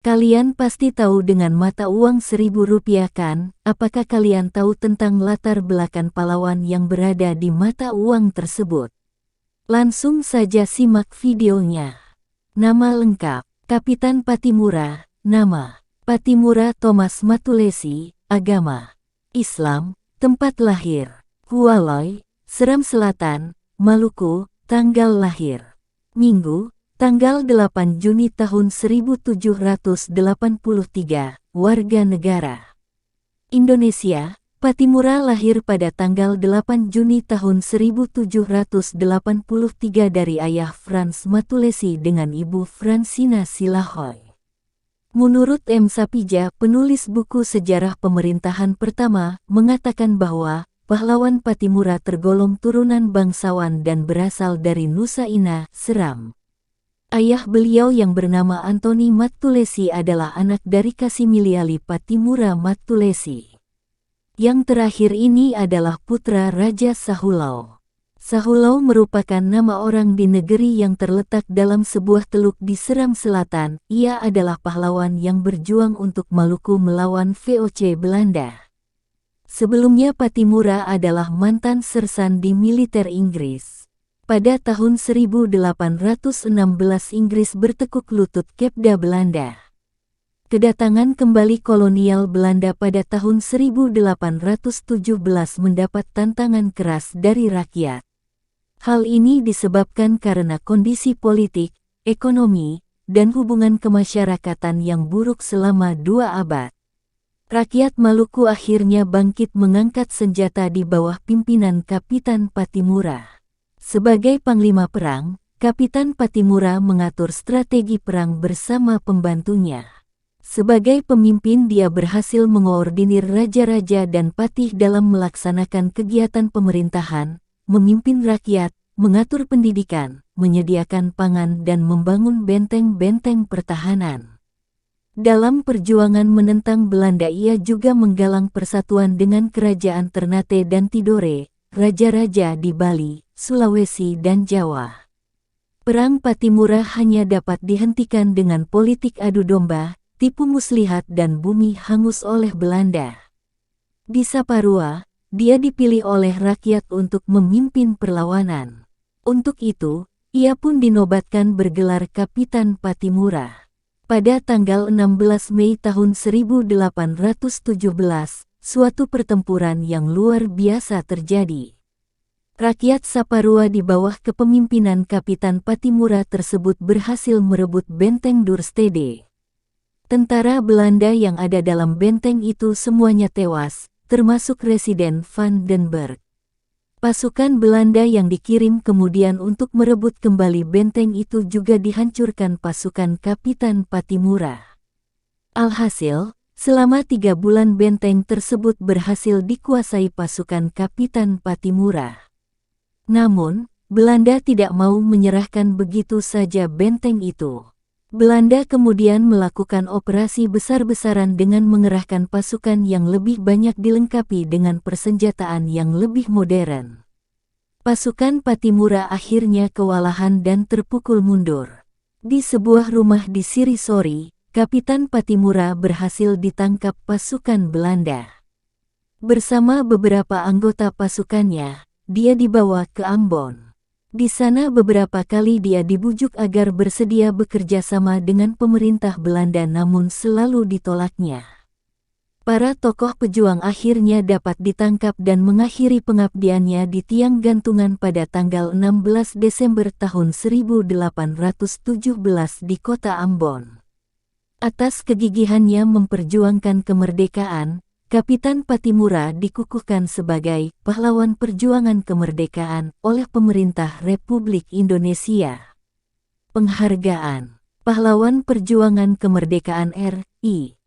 Kalian pasti tahu dengan mata uang Rp1.000 kan? Apakah kalian tahu tentang latar belakang pahlawan yang berada di mata uang tersebut? Langsung saja simak videonya. Nama lengkap: Kapitan Pattimura. Nama: Pattimura Thomas Mattulessy. Agama: Islam. Tempat lahir: Hualoi, Seram Selatan, Maluku. Tanggal lahir: Minggu, tanggal 8 Juni tahun 1783. Warga negara Indonesia. Pattimura lahir pada tanggal 8 Juni tahun 1783 dari ayah Frans Mattulessy dengan ibu Fransina Silahoi. Menurut M. Sapija, penulis buku Sejarah Pemerintahan Pertama, mengatakan bahwa pahlawan Pattimura tergolong turunan bangsawan dan berasal dari Nusa Ina, Seram. Ayah beliau yang bernama Antoni Mattulessy adalah anak dari Kasimiliali Pattimura Mattulessy. Yang terakhir ini adalah putra Raja Sahulau. Sahulau merupakan nama orang di negeri yang terletak dalam sebuah teluk di Seram Selatan. Ia adalah pahlawan yang berjuang untuk Maluku melawan VOC Belanda. Sebelumnya Pattimura adalah mantan sersan di militer Inggris. Pada tahun 1816 Inggris bertekuk lutut kepada Belanda. Kedatangan kembali kolonial Belanda pada tahun 1817 mendapat tantangan keras dari rakyat. Hal ini disebabkan karena kondisi politik, ekonomi, dan hubungan kemasyarakatan yang buruk selama 2 abad. Rakyat Maluku akhirnya bangkit mengangkat senjata di bawah pimpinan Kapitan Pattimura. Sebagai panglima perang, Kapitan Pattimura mengatur strategi perang bersama pembantunya. Sebagai pemimpin dia berhasil mengoordinir raja-raja dan patih dalam melaksanakan kegiatan pemerintahan, memimpin rakyat, mengatur pendidikan, menyediakan pangan dan membangun benteng-benteng pertahanan. Dalam perjuangan menentang Belanda ia juga menggalang persatuan dengan kerajaan Ternate dan Tidore, raja-raja di Bali, Sulawesi dan Jawa. Perang Pattimura hanya dapat dihentikan dengan politik adu domba, tipu muslihat dan bumi hangus oleh Belanda. Di Saparua, dia dipilih oleh rakyat untuk memimpin perlawanan. Untuk itu, ia pun dinobatkan bergelar Kapitan Pattimura. Pada tanggal 16 Mei tahun 1817, suatu pertempuran yang luar biasa terjadi. Rakyat Saparua di bawah kepemimpinan Kapitan Pattimura tersebut berhasil merebut benteng Dorstede. Tentara Belanda yang ada dalam benteng itu semuanya tewas, termasuk Residen van den Berg. Pasukan Belanda yang dikirim kemudian untuk merebut kembali benteng itu juga dihancurkan pasukan Kapitan Pattimura. Alhasil, selama 3 bulan benteng tersebut berhasil dikuasai pasukan Kapitan Pattimura. Namun, Belanda tidak mau menyerahkan begitu saja benteng itu. Belanda kemudian melakukan operasi besar-besaran dengan mengerahkan pasukan yang lebih banyak dilengkapi dengan persenjataan yang lebih modern. Pasukan Pattimura akhirnya kewalahan dan terpukul mundur. Di sebuah rumah di Sirisori, Kapitan Pattimura berhasil ditangkap pasukan Belanda. Bersama beberapa anggota pasukannya, dia dibawa ke Ambon. Di sana beberapa kali dia dibujuk agar bersedia bekerja sama dengan pemerintah Belanda namun selalu ditolaknya. Para tokoh pejuang akhirnya dapat ditangkap dan mengakhiri pengabdiannya di tiang gantungan pada tanggal 16 Desember tahun 1817 di kota Ambon. Atas kegigihannya memperjuangkan kemerdekaan, Kapitan Pattimura dikukuhkan sebagai pahlawan perjuangan kemerdekaan oleh pemerintah Republik Indonesia. Penghargaan Pahlawan Perjuangan Kemerdekaan RI